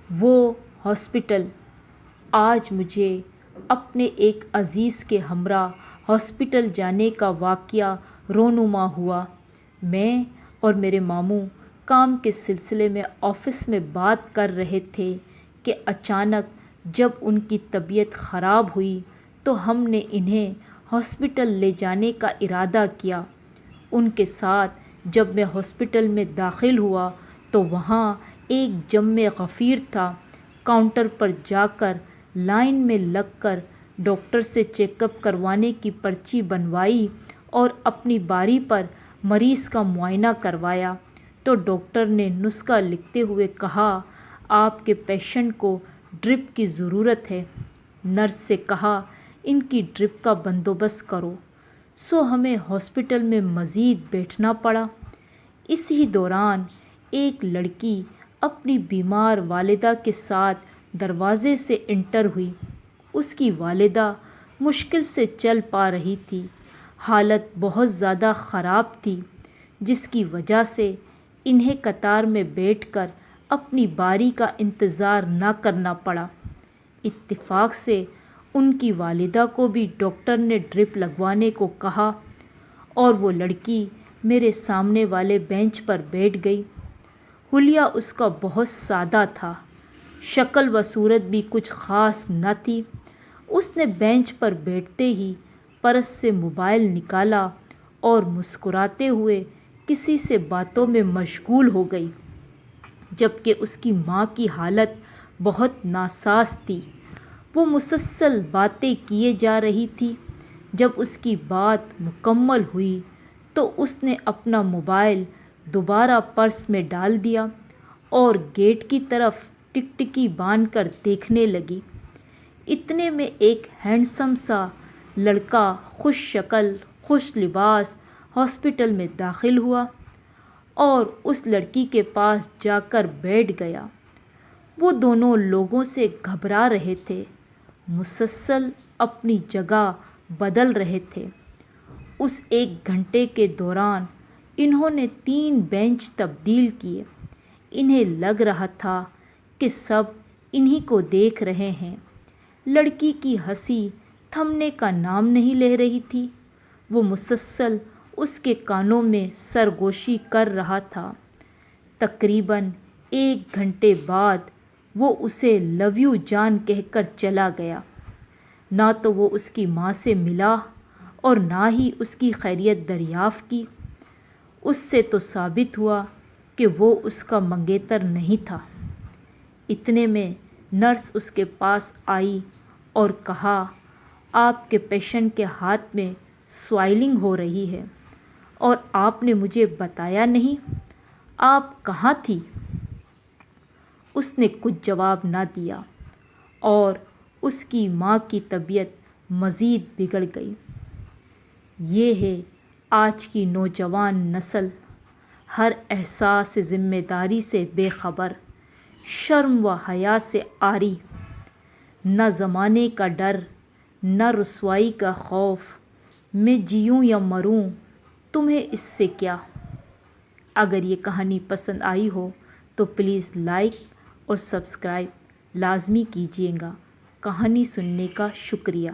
وہ ہاسپٹل آج مجھے اپنے ایک عزیز کے ہمراہ ہاسپٹل جانے کا واقعہ رونما ہوا۔ میں اور میرے ماموں کام کے سلسلے میں آفس میں بات کر رہے تھے کہ اچانک جب ان کی طبیعت خراب ہوئی تو ہم نے انہیں ہاسپٹل لے جانے کا ارادہ کیا۔ ان کے ساتھ جب میں ہاسپٹل میں داخل ہوا تو وہاں ایک جم غفیر تھا۔ کاؤنٹر پر جا کر لائن میں لگ کر ڈاکٹر سے چیک اپ کروانے کی پرچی بنوائی اور اپنی باری پر مریض کا معائنہ کروایا تو ڈاکٹر نے نسخہ لکھتے ہوئے کہا، آپ کے پیشنٹ کو ڈرپ کی ضرورت ہے۔ نرس سے کہا، ان کی ڈرپ کا بندوبست کرو۔ سو ہمیں ہاسپٹل میں مزید بیٹھنا پڑا۔ اسی دوران ایک لڑکی اپنی بیمار والدہ کے ساتھ دروازے سے انٹر ہوئی۔ اس کی والدہ مشکل سے چل پا رہی تھی۔ حالت بہت زیادہ خراب تھی، جس کی وجہ سے انہیں قطار میں بیٹھ کر اپنی باری کا انتظار نہ کرنا پڑا۔ اتفاق سے ان کی والدہ کو بھی ڈاکٹر نے ڈرپ لگوانے کو کہا اور وہ لڑکی میرے سامنے والے بینچ پر بیٹھ گئی۔ حلیہ اس کا بہت سادہ تھا، شکل و صورت بھی کچھ خاص نہ تھی۔ اس نے بینچ پر بیٹھتے ہی پرس سے موبائل نکالا اور مسکراتے ہوئے کسی سے باتوں میں مشغول ہو گئی، جبکہ اس کی ماں کی حالت بہت ناساز تھی۔ وہ مسلسل باتیں کیے جا رہی تھی۔ جب اس کی بات مکمل ہوئی تو اس نے اپنا موبائل دوبارہ پرس میں ڈال دیا اور گیٹ کی طرف ٹکٹکی باندھ کر دیکھنے لگی۔ اتنے میں ایک ہینڈسم سا لڑکا خوش شکل خوش لباس ہاسپٹل میں داخل ہوا اور اس لڑکی کے پاس جا کر بیٹھ گیا۔ وہ دونوں لوگوں سے گھبرا رہے تھے، مسلسل اپنی جگہ بدل رہے تھے۔ اس ایک گھنٹے کے دوران انہوں نے 3 بینچ تبدیل کیے۔ انہیں لگ رہا تھا کہ سب انہی کو دیکھ رہے ہیں۔ لڑکی کی ہنسی تھمنے کا نام نہیں لے رہی تھی۔ وہ مسلسل اس کے کانوں میں سرگوشی کر رہا تھا۔ تقریباً 1 گھنٹے بعد وہ اسے لو یو جان کہہ کر چلا گیا۔ نہ تو وہ اس کی ماں سے ملا اور نہ ہی اس کی خیریت دریافت کی۔ اس سے تو ثابت ہوا کہ وہ اس کا منگیتر نہیں تھا۔ اتنے میں نرس اس کے پاس آئی اور کہا، آپ کے پیشنٹ کے ہاتھ میں سوائلنگ ہو رہی ہے اور آپ نے مجھے بتایا نہیں، آپ کہاں تھی؟ اس نے کچھ جواب نہ دیا اور اس کی ماں کی طبیعت مزید بگڑ گئی۔ یہ ہے آج کی نوجوان نسل، ہر احساس ذمہ داری سے بے خبر، شرم و حیا سے عاری، نہ زمانے کا ڈر نہ رسوائی کا خوف۔ میں جیوں یا مروں تمہیں اس سے کیا؟ اگر یہ کہانی پسند آئی ہو تو پلیز لائک اور سبسکرائب لازمی کیجیے گا۔ کہانی سننے کا شکریہ۔